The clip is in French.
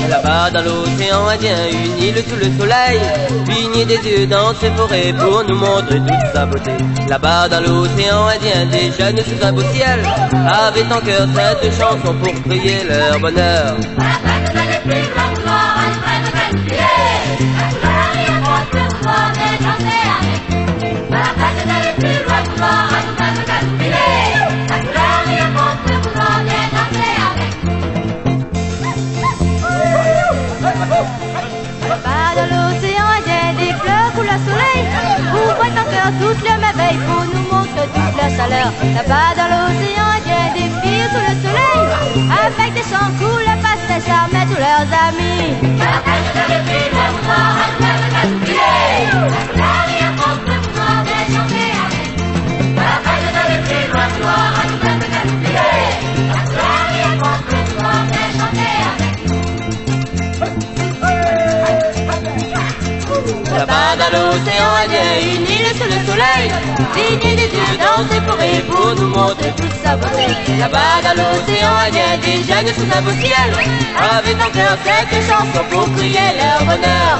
Là-bas dans l'océan Indien, une île sous le soleil, pignée des yeux dans ses forêts pour nous montrer toute sa beauté. Là-bas dans l'océan Indien, des jeunes sous un beau ciel avaient en cœur cette chanson pour crier leur bonheur. Là-bas dans l'océan Indien, des fleurs coulent au soleil, ouvrent en cœur toutes leurs merveilles pour nous montrer toute leur chaleur. Là-bas dans l'océan Indien, des filles sous le soleil, avec des chants cool, passent des charmes à tous leurs amis. Là-bas dans l'océan Indien, une île sous le soleil, pignée des yeux dans ses forêts pour nous montrer toute sa beauté. Là-bas dans l'océan Indien, des jeunes sous un beau ciel avaient en cœur cette chanson pour crier leur bonheur.